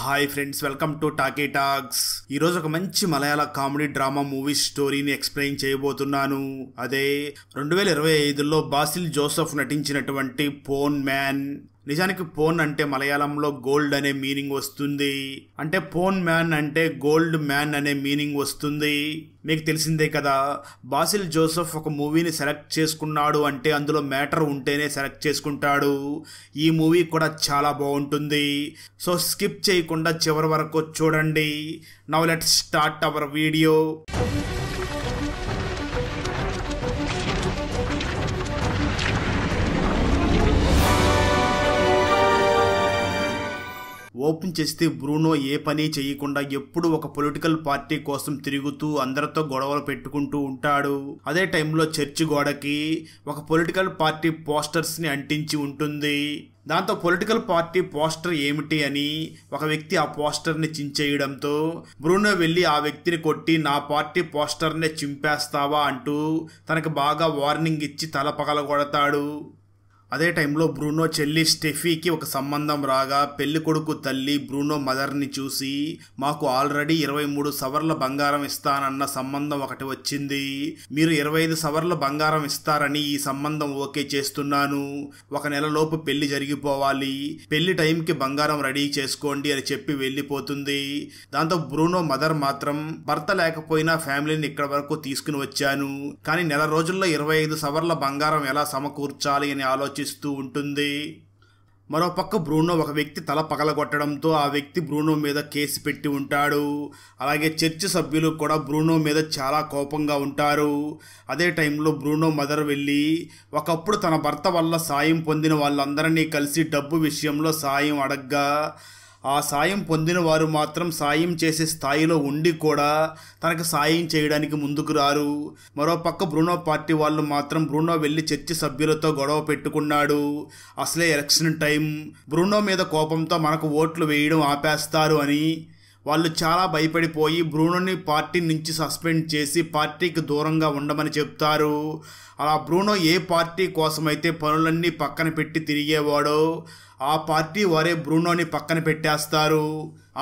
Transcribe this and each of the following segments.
Hi friends, welcome to talky talks. ఈరోజు ఒక మంచి మలయాళ కామెడీ డ్రామా మూవీ స్టోరీని ఎక్స్ప్లెయిన్ చేయబోతున్నాను. అదే 2025లో బాసిల్ జోసెఫ్ నటించినటువంటి పోన్ మ్యాన్. నిజానికి పోన్ అంటే మలయాళంలో గోల్డ్ అనే మీనింగ్ వస్తుంది. అంటే పోన్ మ్యాన్ అంటే గోల్డ్ మ్యాన్ అనే మీనింగ్ వస్తుంది. మీకు తెలిసిందే కదా, బాసిల్ జోసెఫ్ ఒక మూవీని సెలెక్ట్ చేసుకున్నాడు అంటే అందులో మ్యాటర్ ఉంటేనే సెలెక్ట్ చేసుకుంటాడు. ఈ మూవీ కూడా చాలా బాగుంటుంది. సో స్కిప్ చేయకుండా చివరి వరకు చూడండి. Now let's start our video. Open చేస్తే బ్రూనో ఏ పని చేయకుండా ఎప్పుడు ఒక పొలిటికల్ పార్టీ కోసం తిరుగుతూ అందరితో గొడవలు పెట్టుకుంటూ ఉంటాడు. అదే టైంలో చర్చి గోడకి ఒక పొలిటికల్ పార్టీ పోస్టర్స్ని అంటించి ఉంటుంది. దాంతో పొలిటికల్ పార్టీ పోస్టర్ ఏమిటి అని ఒక వ్యక్తి ఆ పోస్టర్ని చించేయడంతో బ్రూనో వెళ్ళి ఆ వ్యక్తిని కొట్టి నా పార్టీ పోస్టర్నే చింపేస్తావా అంటూ తనకు బాగా వార్నింగ్ ఇచ్చి తల పగలగొడతాడు. అదే టైంలో బ్రూనో చెల్లి స్టెఫీకి ఒక సంబంధం రాగా పెళ్లి కొడుకు తల్లి బ్రూనో మదర్ని చూసి మాకు ఆల్రెడీ 23 సవర్ల బంగారం ఇస్తానన్న సంబంధం ఒకటి వచ్చింది. మీరు 25 సవర్ల బంగారం ఇస్తారని ఈ సంబంధం ఓకే చేస్తున్నాను. 1 నెలలోపు పెళ్లి జరిగిపోవాలి. పెళ్లి టైంకి బంగారం రెడీ చేసుకోండి అని చెప్పి వెళ్ళిపోతుంది. దాంతో బ్రూనో మదర్ మాత్రం భర్త లేకపోయినా ఫ్యామిలీని ఇక్కడ వరకు తీసుకుని వచ్చాను, కానీ నెల రోజుల్లో 25 సవర్ల బంగారం ఎలా సమకూర్చాలి అని ఆలోచిస్తూ ఉంటుంది. మరోపక్క బ్రూనో ఒక వ్యక్తి తల పగలగొట్టడంతో ఆ వ్యక్తి బ్రూనో మీద కేసు పెట్టి ఉంటాడు. అలాగే చర్చి సభ్యులు కూడా బ్రూనో మీద చాలా కోపంగా ఉంటారు. అదే టైంలో బ్రూనో మదర్ వెళ్ళి ఒకప్పుడు తన భర్త వల్ల సాయం పొందిన వాళ్ళందరినీ కలిసి డబ్బు విషయంలో సాయం అడగ్గా ఆ సాయం పొందిన వారు మాత్రం సాయం చేసే స్థాయిలో ఉండి కూడా తనకు సాయం చేయడానికి ముందుకు రారు. మరోపక్క బ్రూనో పార్టీ వాళ్ళు మాత్రం బ్రూనో వెళ్ళి చర్చి సభ్యులతో గొడవ పెట్టుకున్నాడు. అసలే ఎలక్షన్ టైం, బ్రూనో మీద కోపంతో మనకు ఓట్లు వేయడం ఆపేస్తారు అని వాళ్ళు చాలా భయపడిపోయి బ్రూనోని పార్టీ నుంచి సస్పెండ్ చేసి పార్టీకి దూరంగా ఉండమని చెప్తారు. అలా బ్రూనో ఏ పార్టీ కోసమైతే పనులన్నీ పక్కన పెట్టి తిరిగేవాడో ఆ పార్టీ వారే బ్రూనోని పక్కన పెట్టేస్తారు.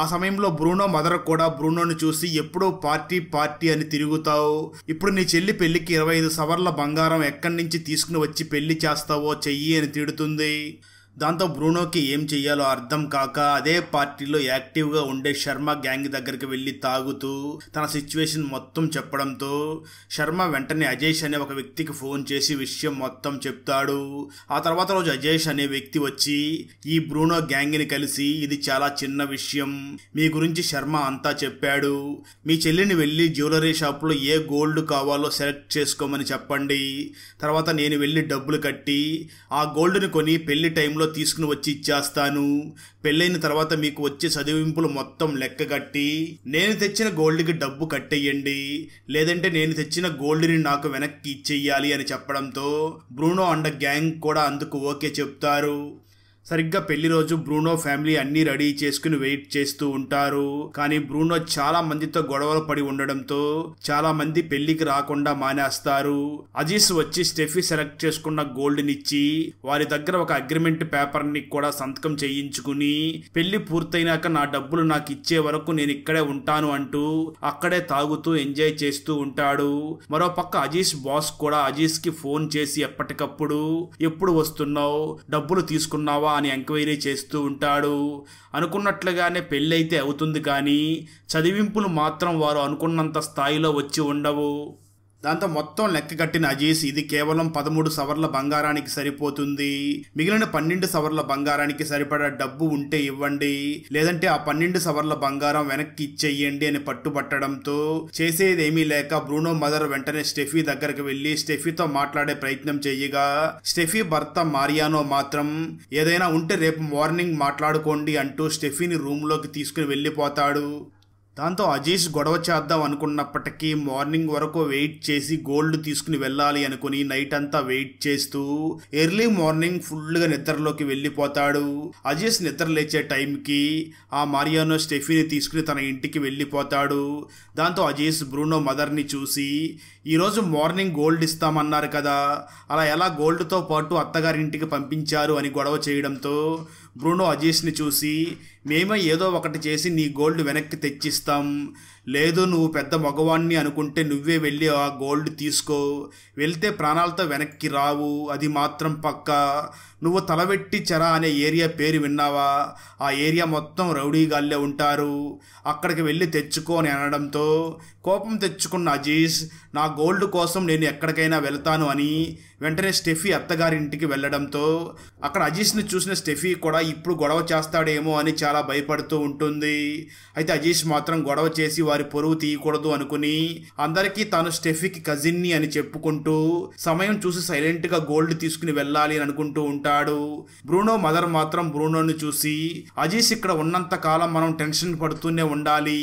ఆ సమయంలో బ్రూనో మదర్ కూడా బ్రూనోని చూసి ఎప్పుడూ పార్టీ అని తిరుగుతావు, ఇప్పుడు నీ చెల్లి పెళ్లికి 25 సవర్ల బంగారం ఎక్కడి నుంచి తీసుకుని వచ్చి పెళ్లి చేస్తావో చెయ్యి అని తిడుతుంది. దాంతో బ్రూనోకి ఏం చెయ్యాలో అర్థం కాక అదే పార్టీలో యాక్టివ్గా ఉండే శర్మ గ్యాంగ్ దగ్గరికి వెళ్ళి తాగుతూ తన సిచ్యువేషన్ మొత్తం చెప్పడంతో శర్మ వెంటనే అజేష్ అనే ఒక వ్యక్తికి ఫోన్ చేసి విషయం మొత్తం చెప్తాడు. ఆ తర్వాత రోజు అజేష్ అనే వ్యక్తి వచ్చి ఈ బ్రూనో గ్యాంగ్ని కలిసి ఇది చాలా చిన్న విషయం, మీ గురించి శర్మ అంతా చెప్పాడు, మీ చెల్లిని వెళ్ళి జ్యువెలరీ షాప్లో ఏ గోల్డ్ కావాలో సెలెక్ట్ చేసుకోమని చెప్పండి, తర్వాత నేను వెళ్ళి డబ్బులు కట్టి ఆ గోల్డ్ని కొని పెళ్లి టైంలో తీసుకుని వచ్చి ఇచ్చేస్తాను. పెళ్ళైన తర్వాత మీకు వచ్చే చదివింపులు మొత్తం లెక్క కట్టి నేను తెచ్చిన గోల్డ్కి డబ్బు కట్టేయండి, లేదంటే నేను తెచ్చిన గోల్డ్ని నాకు వెనక్కి ఇచ్చేయాలి అని చెప్పడంతో బ్రూనో అండ్ గ్యాంగ్ కూడా అందుకు ఓకే చెప్తారు. సరిగ్గా పెళ్లి రోజు బ్రూనో ఫ్యామిలీ అన్నీ రెడీ చేసుకుని వెయిట్ చేస్తూ ఉంటారు. కానీ బ్రూనో చాలా మందితో గొడవలు పడి ఉండడంతో చాలా మంది పెళ్లికి రాకుండా మానేస్తారు. అజీస్ వచ్చి స్టెఫీ సెలెక్ట్ చేసుకున్న గోల్డ్నిచ్చి వారి దగ్గర ఒక అగ్రిమెంట్ పేపర్ని కూడా సంతకం చేయించుకుని పెళ్లి పూర్తయినాక నా డబ్బులు నాకు ఇచ్చే వరకు నేను ఇక్కడే ఉంటాను అంటూ అక్కడే తాగుతూ ఎంజాయ్ చేస్తూ ఉంటాడు. మరోపక్క అజీస్ బాస్ కూడా అజీస్ కి ఫోన్ చేసి ఎప్పటికప్పుడు ఎప్పుడు వస్తున్నావు, డబ్బులు తీసుకున్నావా అని ఎంక్వైరీ చేస్తూ ఉంటాడు. అనుకున్నట్లుగానే పెళ్ళైతే అవుతుంది, కానీ చదివింపులు మాత్రం వారు అనుకున్నంత స్థాయిలో వచ్చి ఉండవు. దాంతో మొత్తం లెక్క కట్టిన అజీస్ ఇది కేవలం 13 సవర్ల బంగారానికి సరిపోతుంది, మిగిలిన 12 సవర్ల బంగారానికి సరిపడా డబ్బు ఉంటే ఇవ్వండి, లేదంటే ఆ 12 సవర్ల బంగారం వెనక్కి ఇచ్చేయండి అని పట్టుబట్టడంతో చేసేదేమీ లేక బ్రూనో మదర్ వెంటనే స్టెఫీ దగ్గరకు వెళ్లి స్టెఫీతో మాట్లాడే ప్రయత్నం చేయగా స్టెఫీ భర్త మారియానో మాత్రం ఏదైనా ఉంటే రేపు మార్నింగ్ మాట్లాడుకోండి అంటూ స్టెఫీని రూమ్లోకి తీసుకుని వెళ్ళిపోతాడు. దాంతో అజీష్ గొడవ చేద్దాం అనుకున్నప్పటికీ మార్నింగ్ వరకు వెయిట్ చేసి గోల్డ్ తీసుకుని వెళ్ళాలి అనుకుని నైట్ అంతా వెయిట్ చేస్తూ ఎర్లీ మార్నింగ్ ఫుల్గా నిద్రలోకి వెళ్ళిపోతాడు. అజీష్ నిద్ర లేచే టైంకి ఆ మారియానో స్టెఫీని తీసుకుని తన ఇంటికి వెళ్ళిపోతాడు. దాంతో అజీష్ బ్రూనో మదర్ని చూసి ఈరోజు మార్నింగ్ గోల్డ్ ఇస్తామన్నారు కదా, అలా ఎలా గోల్డ్తో పాటు అత్తగారింటికి పంపించారు అని గొడవ చేయడంతో బ్రూనో అజీష్ని చూసి మేమే ఏదో ఒకటి చేసి నీ గోల్డ్ వెనక్కి తెచ్చిస్తాం. లేదు నువ్వు పెద్ద మగవాణ్ణి అనుకుంటే నువ్వే వెళ్ళి ఆ గోల్డ్ తీసుకో. వెళ్తే ప్రాణాలతో వెనక్కి రావు, అది మాత్రం పక్కా. నువ్వు తలవెట్టి చెర అనే ఏరియా పేరు విన్నావా? ఆ ఏరియా మొత్తం రౌడీగాళ్ళే ఉంటారు, అక్కడికి వెళ్ళి తెచ్చుకో అని అనడంతో కోపం తెచ్చుకున్న అజీజ్ నా గోల్డ్ కోసం నేను ఎక్కడికైనా వెళ్తాను అని వెంటనే స్టెఫీ అత్తగారింటికి వెళ్ళడంతో అక్కడ అజీష్ని చూసిన స్టెఫీ కూడా ఇప్పుడు గొడవ చేస్తాడేమో అని చాలా భయపడుతూ ఉంటుంది. అయితే అజీష్ మాత్రం గొడవ చేసి వారి పొరుగు తీయకూడదు అనుకుని అందరికీ తాను స్టెఫీకి కజిన్ని అని చెప్పుకుంటూ సమయం చూసి సైలెంట్గా గోల్డ్ తీసుకుని వెళ్ళాలి అని అనుకుంటూ ఉంటాడు. బ్రూనో మదర్ మాత్రం బ్రూనోని చూసి అజీష్ ఇక్కడ ఉన్నంత కాలం మనం టెన్షన్ పడుతూనే ఉండాలి,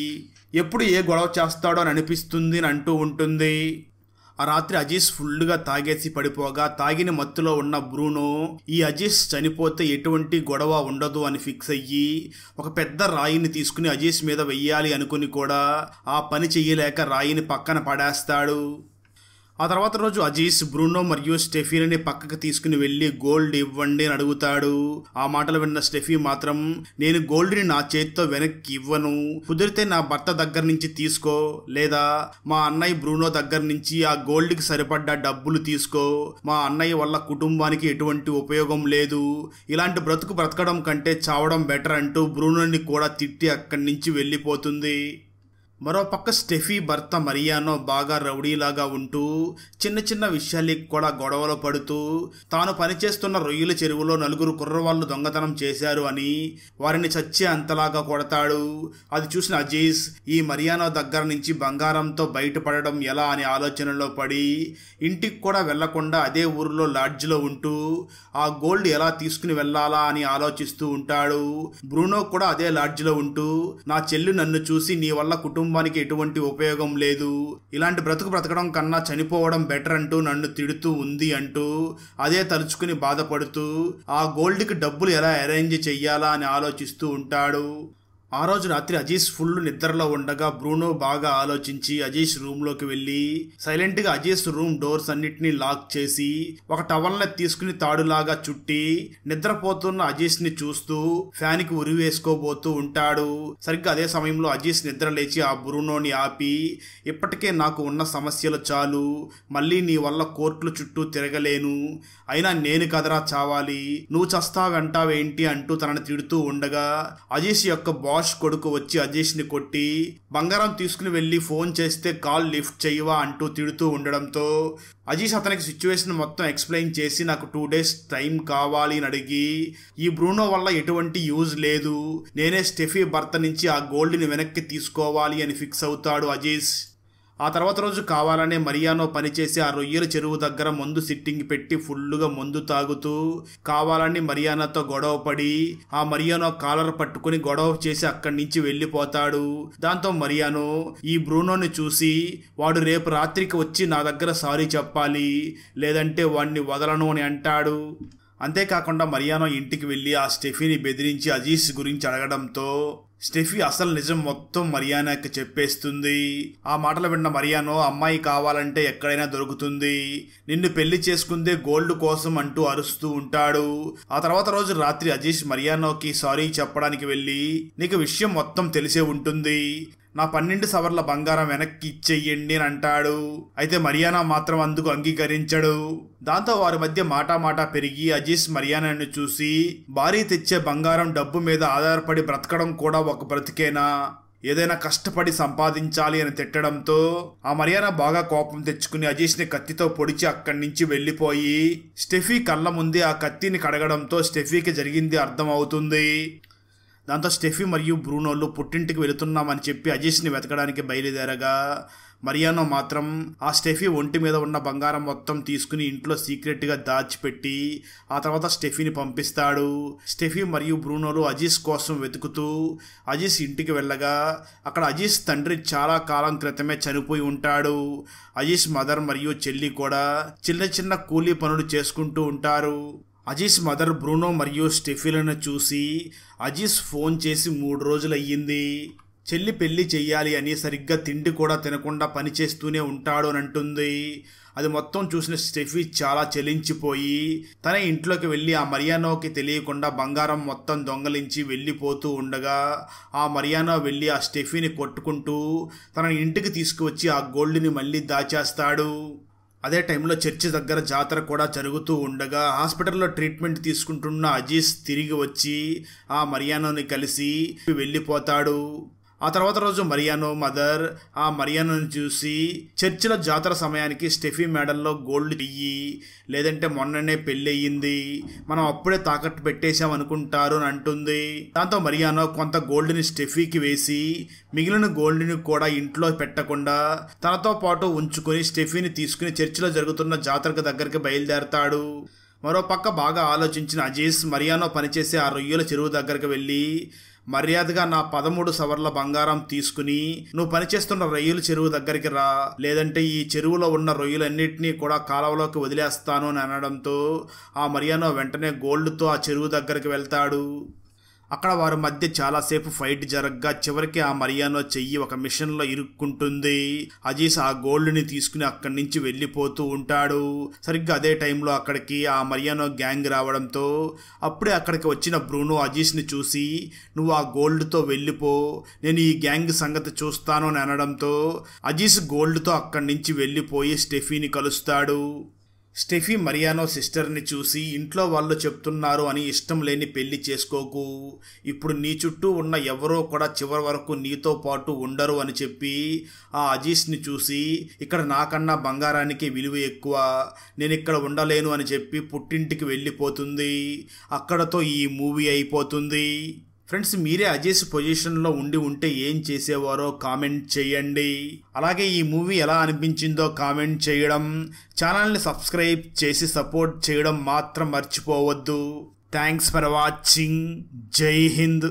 ఎప్పుడు ఏ గొడవ చేస్తాడో అని అనిపిస్తుంది అని అంటూ ఉంటుంది. ఆ రాత్రి అజీష్ ఫుల్గా తాగేసి పడిపోగా తాగిన మత్తులో ఉన్న బ్రూనో ఈ అజీష్ చనిపోతే ఎటువంటి గొడవ ఉండదు అని ఫిక్స్ అయ్యి ఒక పెద్ద రాయిని తీసుకుని అజీష్ మీద వెయ్యాలి అనుకుని కూడా ఆ పని చెయ్యలేక రాయిని పక్కన పడేస్తాడు. ఆ తర్వాత రోజు అజీష్ బ్రూనో మరియు స్టెఫీని పక్కకు తీసుకుని వెళ్ళి గోల్డ్ ఇవ్వండి అని అడుగుతాడు. ఆ మాటలు విన్న స్టెఫీ మాత్రం నేను గోల్డ్ని నా చేతితో వెనక్కి ఇవ్వను, కుదిరితే నా భర్త దగ్గర నుంచి తీసుకో, లేదా మా అన్నయ్య బ్రూనో దగ్గర నుంచి ఆ గోల్డ్కి సరిపడ్డ డబ్బులు తీసుకో, మా అన్నయ్య వల్ల కుటుంబానికి ఎటువంటి ఉపయోగం లేదు, ఇలాంటి బ్రతకడం కంటే చావడం బెటర్ అంటూ బ్రూనోని కూడా తిట్టి అక్కడి నుంచి వెళ్ళిపోతుంది. మరోపక్క స్టెఫీ భర్త మరియానో బాగా రౌడీలాగా ఉంటూ చిన్న చిన్న విషయాలకి కూడా గొడవలు పడుతూ తాను పనిచేస్తున్న రొయ్యల చెరువులో 4 కుర్రవాళ్ళు దొంగతనం చేశారు అని వారిని చచ్చే అంతలాగా కొడతాడు. అది చూసిన అజీజ్ ఈ మరియానో దగ్గర నుంచి బంగారంతో బయటపడడం ఎలా అనే ఆలోచనలో పడి ఇంటికి కూడా వెళ్లకుండా అదే ఊరిలో లాడ్జ్లో ఉంటూ ఆ గోల్డ్ ఎలా తీసుకుని వెళ్లాలా అని ఆలోచిస్తూ ఉంటాడు. బ్రూనో కూడా అదే లాడ్జ్లో ఉంటూ నా చెల్లి నన్ను చూసి నీ వల్ల కుటుంబానికి ఎటువంటి ఉపయోగం లేదు, ఇలాంటి బ్రతకడం కన్నా చనిపోవడం బెటర్ అంటూ నన్ను తిడుతూ ఉంది అంటూ అదే తలుచుకుని బాధపడుతూ ఆ గోల్డ్కి డబ్బులు ఎలా అరేంజ్ చెయ్యాలా అని ఆలోచిస్తూ ఉంటాడు. ఆ రోజు రాత్రి అజీష్ ఫుల్ నిద్రలో ఉండగా బ్రూనో బాగా ఆలోచించి అజీష్ రూమ్లోకి వెళ్ళి సైలెంట్గా అజీష్ రూమ్ డోర్స్ అన్నిటినీ లాక్ చేసి ఒక టవల్ని తీసుకుని తాడులాగా చుట్టి నిద్రపోతున్న అజీష్ని చూస్తూ ఫ్యాన్కి ఉరి వేసుకోబోతూ ఉంటాడు. సరిగ్గా అదే సమయంలో అజీష్ నిద్ర లేచి ఆ బ్రూనోని ఆపి ఇప్పటికే నాకు ఉన్న సమస్యలు చాలు, మళ్ళీ నీ వల్ల కోర్టుల చుట్టూ తిరగలేను, అయినా నేను కదరా చావాలి, నువ్వు చస్తావంటావేంటి అంటూ తనని తిడుతూ ఉండగా అజీష్ యొక్క బాష్ కొడుకు వచ్చి అజీష్ని కొట్టి బంగారం తీసుకుని వెళ్ళి ఫోన్ చేస్తే కాల్ లిఫ్ట్ చేయవా అంటూ తిడుతూ ఉండడంతో అజీష్ అతనికి సిచ్యువేషన్ మొత్తం ఎక్స్ప్లెయిన్ చేసి నాకు 2 days టైం కావాలి అని అడిగి ఈ బ్రూనో వల్ల ఎటువంటి యూజ్ లేదు, నేనే స్టెఫీ భర్త నుంచి ఆ గోల్డ్ని వెనక్కి తీసుకోవాలి అని ఫిక్స్ అవుతాడు అజీష్. ఆ తర్వాత రోజు కావాలనే మరియానో పనిచేసి ఆ రొయ్యల చెరువు దగ్గర మందు సిట్టింగ్ పెట్టి ఫుల్లుగా మందు తాగుతూ కావాలని మరియానోతో గొడవ పడి ఆ మరియానో కాలర్ పట్టుకుని గొడవ చేసి అక్కడి నుంచి వెళ్ళిపోతాడు. దాంతో మరియానో ఈ బ్రూనోని చూసి వాడు రేపు రాత్రికి వచ్చి నా దగ్గర సారీ చెప్పాలి, లేదంటే వాడిని వదలను అని అంటాడు. అంతేకాకుండా మరియానో ఇంటికి వెళ్ళి ఆ స్టెఫీని బెదిరించి అజీష్ గురించి అడగడంతో స్టెఫీ అసలు నిజం మొత్తం మరియానాకి చెప్పేస్తుంది. ఆ మాటలు విన్న మరియానో అమ్మాయి కావాలంటే ఎక్కడైనా దొరుకుతుంది, నిన్ను పెళ్లి చేసుకుందే గోల్డ్ కోసం అంటూ అరుస్తూ ఉంటాడు. ఆ తర్వాత రోజు రాత్రి అజీష్ మరియానోకి సారీ చెప్పడానికి వెళ్ళి నీకు విషయం మొత్తం తెలిసే ఉంటుంది, నా 12 సవర్ల బంగారం వెనక్కి ఇచ్చేయండి అని అంటాడు. అయితే మరియానా మాత్రం అందుకు అంగీకరించడు. దాంతో వారి మధ్య మాటా పెరిగి అజీష్ మరియానాను చూసి భారీ తెచ్చే బంగారం డబ్బు మీద ఆధారపడి బ్రతకడం కూడా ఒక బ్రతికేనా, ఏదైనా కష్టపడి సంపాదించాలి అని తిట్టడంతో ఆ మరియానా బాగా కోపం తెచ్చుకుని అజీష్ని కత్తితో పొడిచి అక్కడి నుంచి వెళ్ళిపోయి స్టెఫీ కళ్ళ ముందే ఆ కత్తిని కడగడంతో స్టెఫీకి జరిగింది అర్థం అవుతుంది. దాంతో స్టెఫీ మరియు బ్రూనోలు పుట్టింటికి వెళుతున్నామని చెప్పి అజీష్ని వెతకడానికి బయలుదేరగా మరియానో మాత్రం ఆ స్టెఫీ ఒంటి మీద ఉన్న బంగారం మొత్తం తీసుకుని ఇంట్లో సీక్రెట్గా దాచిపెట్టి ఆ తర్వాత స్టెఫీని పంపిస్తాడు. స్టెఫీ మరియు బ్రూనోలు అజీష్ కోసం వెతుకుతూ అజీష్ ఇంటికి వెళ్ళగా అక్కడ అజీష్ తండ్రి చాలా కాలం క్రితమే చనిపోయి ఉంటాడు. అజీష్ మదర్ మరియు చెల్లి కూడా చిన్న కూలీ పనులు చేసుకుంటూ ఉంటారు. అజీష్ మదర్ బ్రూనో మరియు స్టెఫీలను చూసి అజీష్ ఫోన్ చేసి 3 రోజులు అయ్యింది, చెల్లి పెళ్లి చెయ్యాలి అని సరిగ్గా తిండి కూడా తినకుండా పనిచేస్తూనే ఉంటాడు అని అంటుంది. అది మొత్తం చూసిన స్టెఫీ చాలా చలించిపోయి తన ఇంట్లోకి వెళ్ళి ఆ మరియానోకి తెలియకుండా బంగారం మొత్తం దొంగలించి వెళ్ళిపోతూ ఉండగా ఆ మరియానో వెళ్ళి ఆ స్టెఫీని కొట్టుకుంటూ తన ఇంటికి తీసుకువచ్చి ఆ గోల్డ్ని మళ్ళీ దాచేస్తాడు. అదే టైంలో చర్చి దగ్గర జాతర కూడా జరుగుతూ ఉండగా హాస్పిటల్లో ట్రీట్మెంట్ తీసుకుంటున్న అజీజ్ తిరిగి వచ్చి ఆ మరియానోని కలిసి వెళ్ళిపోతాడు. ఆ తర్వాత రోజు మరియానో మదర్ ఆ మరియానోని చూసి చర్చిలో జాతర సమయానికి స్టెఫీ మెడల్లో గోల్డ్ చెయ్యి, లేదంటే మొన్ననే పెళ్ళయింది, మనం అప్పుడే తాకట్టు పెట్టేశాం అనుకుంటారు అని అంటుంది. దాంతో మరియానో కొంత గోల్డ్ని స్టెఫీకి వేసి మిగిలిన గోల్డ్ని కూడా ఇంట్లో పెట్టకుండా తనతో పాటు ఉంచుకొని స్టెఫీని తీసుకుని చర్చిలో జరుగుతున్న జాతరకు దగ్గరికి బయలుదేరతాడు. మరోపక్క బాగా ఆలోచించిన అజీజ్ మరియానో పనిచేసే ఆ రొయ్యల చెరువు దగ్గరికి వెళ్ళి మర్యాదగా నా 13 సవర్ల బంగారం తీసుకుని నువ్వు పనిచేస్తున్న రొయ్యల చెరువు దగ్గరికి రా, లేదంటే ఈ చెరువులో ఉన్న రొయ్యలన్నింటినీ కూడా కాలువలోకి వదిలేస్తాను అని అనడంతో ఆ మరియానో వెంటనే గోల్డ్తో ఆ చెరువు దగ్గరికి వెళ్తాడు. అక్కడ వారి మధ్య చాలాసేపు ఫైట్ జరగ్గా చివరికి ఆ మరియానో చెయ్యి ఒక మిషన్లో ఇరుక్కుంటుంది. అజీజ్ ఆ గోల్డ్ని తీసుకుని అక్కడి నుంచి వెళ్ళిపోతూ ఉంటాడు. సరిగ్గా అదే టైంలో అక్కడికి ఆ మరియానో గ్యాంగ్ రావడంతో అప్పుడే అక్కడికి వచ్చిన బ్రూనో అజీజ్ని చూసి నువ్వు ఆ గోల్డ్తో వెళ్ళిపో, నేను ఈ గ్యాంగ్ సంగతి చూస్తాను అని అనడంతో అజీజ్ గోల్డ్తో అక్కడి నుంచి వెళ్ళిపోయి స్టెఫీని కలుస్తాడు. స్టెఫీ మరియానో సిస్టర్ని చూసి ఇంట్లో వాళ్ళు చెప్తున్నారు అని ఇష్టం లేని పెళ్లి చేసుకోకు, ఇప్పుడు నీ చుట్టూ ఉన్న ఎవరో కూడా చివరి వరకు నీతో పాటు ఉండరు అని చెప్పి ఆ అజీజ్ని చూసి ఇక్కడ నాకన్నా బంగారానికి విలువ ఎక్కువ, నేను ఇక్కడ ఉండలేను అని చెప్పి పుట్టింటికి వెళ్ళిపోతుంది. అక్కడతో ఈ మూవీ అయిపోతుంది. ఫ్రెండ్స్, మీరే అజీజ్ పొజిషన్లో ఉంటే ఏం చేసేవారో కామెంట్ చేయండి. అలాగే ఈ మూవీ ఎలా అనిపించిందో కామెంట్ చేయడం, ఛానల్ని సబ్స్క్రైబ్ చేసి సపోర్ట్ చేయడం మాత్రం మర్చిపోవద్దు. Thanks for watching. జై హింద్.